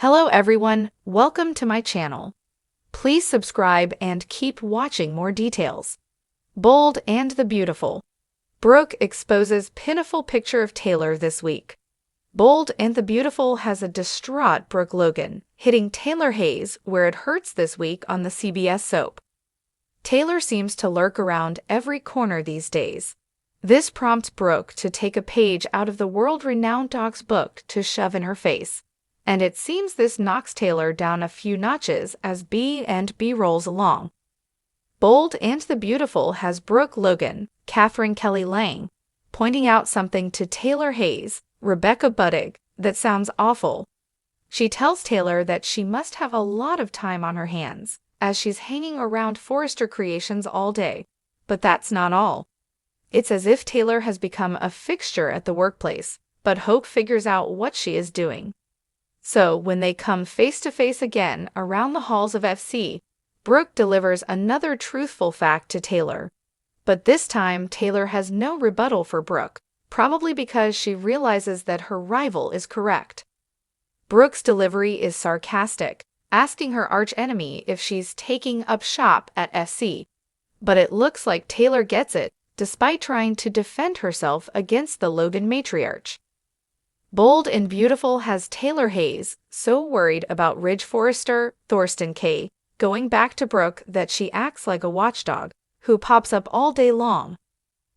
Hello everyone, welcome to my channel. Please subscribe and keep watching more details. Bold and the Beautiful. Brooke exposes pitiful picture of Taylor this week. Bold and the Beautiful has a distraught Brooke Logan, hitting Taylor Hayes where it hurts this week on the CBS soap. Taylor seems to lurk around every corner these days. This prompts Brooke to take a page out of the world-renowned dog's book to shove in her face. And it seems this knocks Taylor down a few notches as B&B rolls along. Bold and the Beautiful has Brooke Logan, Catherine Kelly Lang, pointing out something to Taylor Hayes, Rebecca Buddig, that sounds awful. She tells Taylor that she must have a lot of time on her hands, as she's hanging around Forrester Creations all day. But that's not all. It's as if Taylor has become a fixture at the workplace, but Hope figures out what she is doing. So, when they come face-to-face again around the halls of FC, Brooke delivers another truthful fact to Taylor. But this time, Taylor has no rebuttal for Brooke, probably because she realizes that her rival is correct. Brooke's delivery is sarcastic, asking her archenemy if she's taking up shop at FC. But it looks like Taylor gets it, despite trying to defend herself against the Logan matriarch. Bold and Beautiful has Taylor Hayes so worried about Ridge Forrester, Thorsten K., going back to Brooke that she acts like a watchdog, who pops up all day long.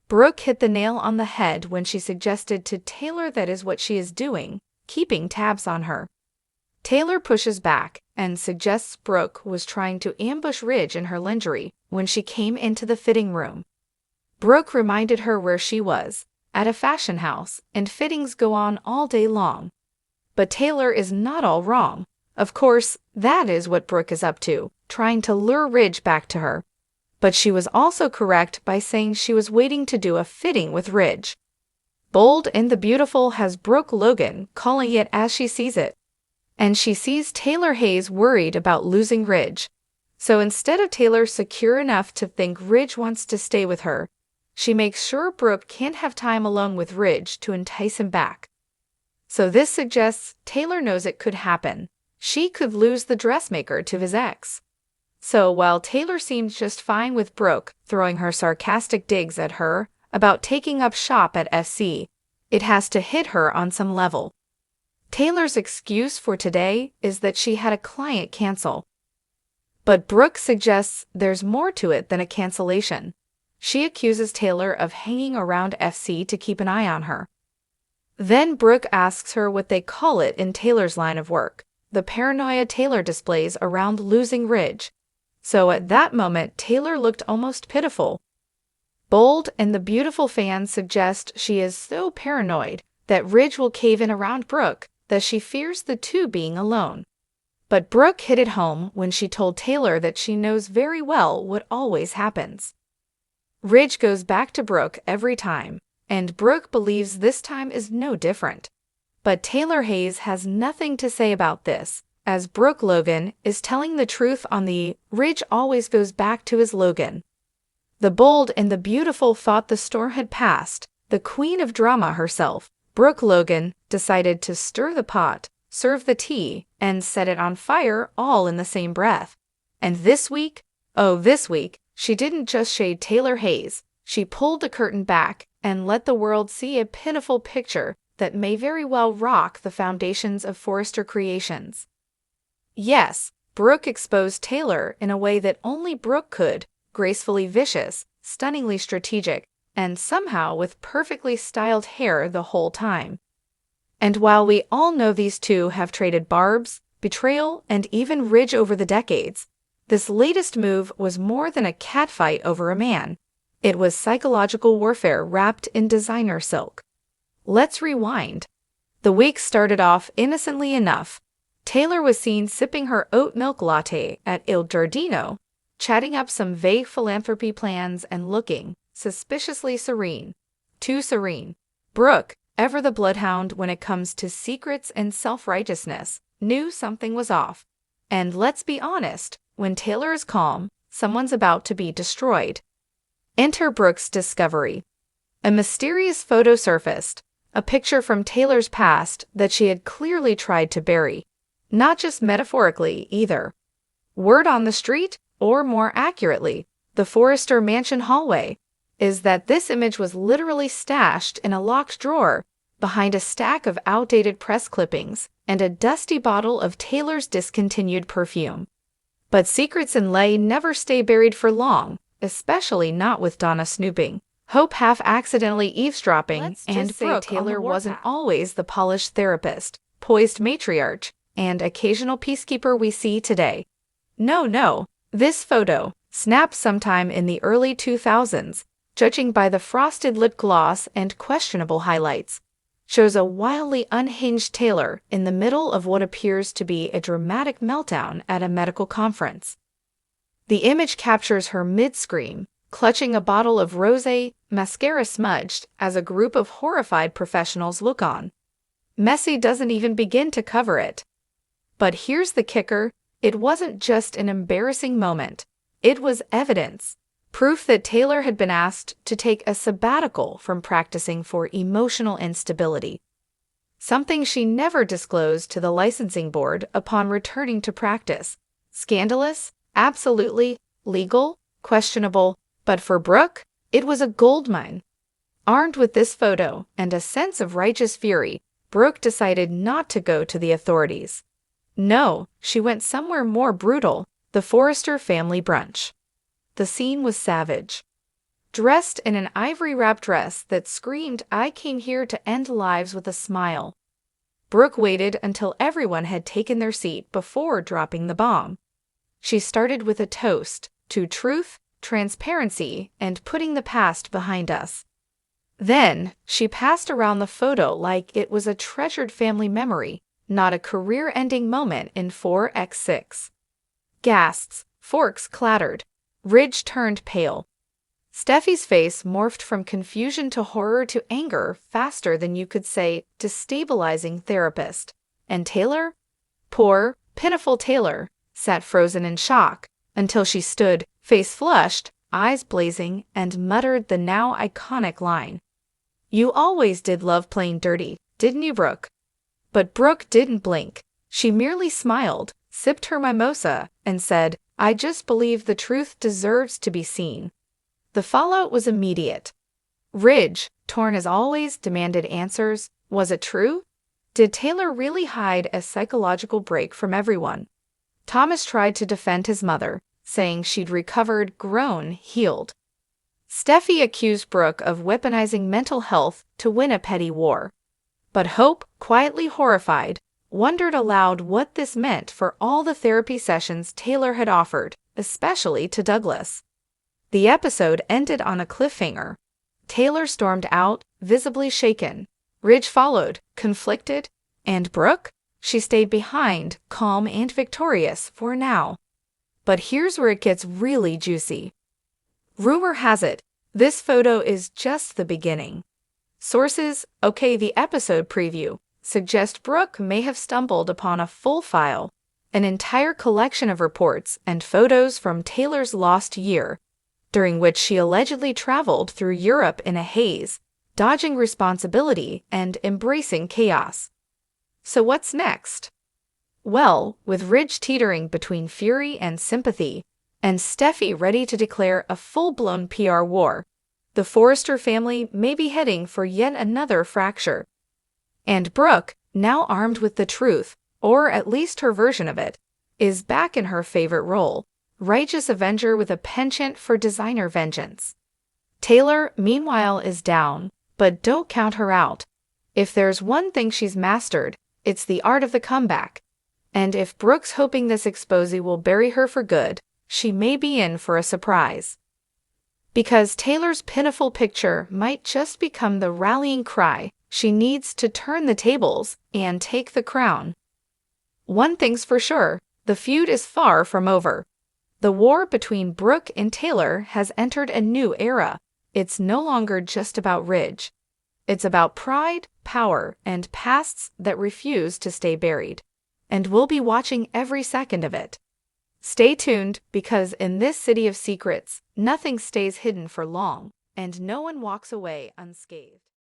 Brooke hit the nail on the head when she suggested to Taylor that is what she is doing, keeping tabs on her. Taylor pushes back and suggests Brooke was trying to ambush Ridge in her lingerie when she came into the fitting room. Brooke reminded her where she was, at a fashion house, and fittings go on all day long. But Taylor is not all wrong. Of course, that is what Brooke is up to, trying to lure Ridge back to her. But she was also correct by saying she was waiting to do a fitting with Ridge. Bold and the Beautiful has Brooke Logan calling it as she sees it. And she sees Taylor Hayes worried about losing Ridge. So instead of Taylor secure enough to think Ridge wants to stay with her, she makes sure Brooke can't have time alone with Ridge to entice him back. So this suggests Taylor knows it could happen. She could lose the dressmaker to his ex. So while Taylor seems just fine with Brooke throwing her sarcastic digs at her about taking up shop at FC, it has to hit her on some level. Taylor's excuse for today is that she had a client cancel. But Brooke suggests there's more to it than a cancellation. She accuses Taylor of hanging around FC to keep an eye on her. Then Brooke asks her what they call it in Taylor's line of work, the paranoia Taylor displays around losing Ridge. So at that moment, Taylor looked almost pitiful. Bold and the Beautiful fans suggest she is so paranoid that Ridge will cave in around Brooke that she fears the two being alone. But Brooke hit it home when she told Taylor that she knows very well what always happens. Ridge goes back to Brooke every time, and Brooke believes this time is no different. But Taylor Hayes has nothing to say about this, as Brooke Logan is telling the truth on the Ridge always goes back to his Logan. The Bold and the Beautiful thought the storm had passed. The queen of drama herself, Brooke Logan, decided to stir the pot, serve the tea, and set it on fire all in the same breath. And this week, she didn't just shade Taylor Hayes, she pulled the curtain back and let the world see a pitiful picture that may very well rock the foundations of Forrester Creations. Yes, Brooke exposed Taylor in a way that only Brooke could, gracefully vicious, stunningly strategic, and somehow with perfectly styled hair the whole time. And while we all know these two have traded barbs, betrayal, and even Ridge over the decades, this latest move was more than a catfight over a man. It was psychological warfare wrapped in designer silk. Let's rewind. The week started off innocently enough. Taylor was seen sipping her oat milk latte at Il Giardino, chatting up some vague philanthropy plans and looking suspiciously serene. Too serene. Brooke, ever the bloodhound when it comes to secrets and self-righteousness, knew something was off. And let's be honest, when Taylor is calm, someone's about to be destroyed. Enter Brooke's discovery. A mysterious photo surfaced, a picture from Taylor's past that she had clearly tried to bury. Not just metaphorically, either. Word on the street, or more accurately, the Forrester Mansion hallway, is that this image was literally stashed in a locked drawer behind a stack of outdated press clippings and a dusty bottle of Taylor's discontinued perfume. But secrets in lay never stay buried for long, especially not with Donna snooping, Hope half-accidentally eavesdropping, and Brooke Taylor wasn't always the polished therapist, poised matriarch, and occasional peacekeeper we see today. No. This photo, snapped sometime in the early 2000s, judging by the frosted lip gloss and questionable highlights, shows a wildly unhinged Taylor in the middle of what appears to be a dramatic meltdown at a medical conference. The image captures her mid-scream, clutching a bottle of rosé, mascara smudged, as a group of horrified professionals look on. Messi doesn't even begin to cover it. But here's the kicker, it wasn't just an embarrassing moment. It was evidence. Proof that Taylor had been asked to take a sabbatical from practicing for emotional instability. Something she never disclosed to the licensing board upon returning to practice. Scandalous? Absolutely. Legal? Questionable. But for Brooke, it was a goldmine. Armed with this photo and a sense of righteous fury, Brooke decided not to go to the authorities. No, she went somewhere more brutal, the Forrester family brunch. The scene was savage. Dressed in an ivory-wrapped dress that screamed, "I came here to end lives," with a smile, Brooke waited until everyone had taken their seat before dropping the bomb. She started with a toast to truth, transparency, and putting the past behind us. Then, she passed around the photo like it was a treasured family memory, not a career-ending moment in 4x6. Gasps, forks clattered. Ridge turned pale. Steffi's face morphed from confusion to horror to anger faster than you could say destabilizing therapist. And Taylor? Poor, pitiful Taylor, sat frozen in shock until she stood, face flushed, eyes blazing, and muttered the now iconic line. "You always did love playing dirty, didn't you, Brooke?" But Brooke didn't blink. She merely smiled, sipped her mimosa, and said, "I just believe the truth deserves to be seen." The fallout was immediate. Ridge, torn as always, demanded answers. Was it true? Did Taylor really hide a psychological break from everyone? Thomas tried to defend his mother, saying she'd recovered, grown, healed. Steffi accused Brooke of weaponizing mental health to win a petty war. But Hope, quietly horrified, wondered aloud what this meant for all the therapy sessions Taylor had offered, especially to Douglas. The episode ended on a cliffhanger. Taylor stormed out, visibly shaken. Ridge followed, conflicted. And Brooke? She stayed behind, calm and victorious for now. But here's where it gets really juicy. Rumor has it, this photo is just the beginning. Sources, the episode preview, suggest Brooke may have stumbled upon a full file, an entire collection of reports and photos from Taylor's lost year, during which she allegedly traveled through Europe in a haze, dodging responsibility and embracing chaos. So what's next? Well, with Ridge teetering between fury and sympathy, and Steffi ready to declare a full-blown PR war, the Forrester family may be heading for yet another fracture. And Brooke, now armed with the truth, or at least her version of it, is back in her favorite role, righteous avenger with a penchant for designer vengeance. Taylor, meanwhile, is down, but don't count her out. If there's one thing she's mastered, it's the art of the comeback. And if Brooke's hoping this exposé will bury her for good, she may be in for a surprise. Because Taylor's pitiful picture might just become the rallying cry she needs to turn the tables and take the crown. One thing's for sure, the feud is far from over. The war between Brooke and Taylor has entered a new era. It's no longer just about Ridge. It's about pride, power, and pasts that refuse to stay buried. And we'll be watching every second of it. Stay tuned, because in this city of secrets, nothing stays hidden for long, and no one walks away unscathed.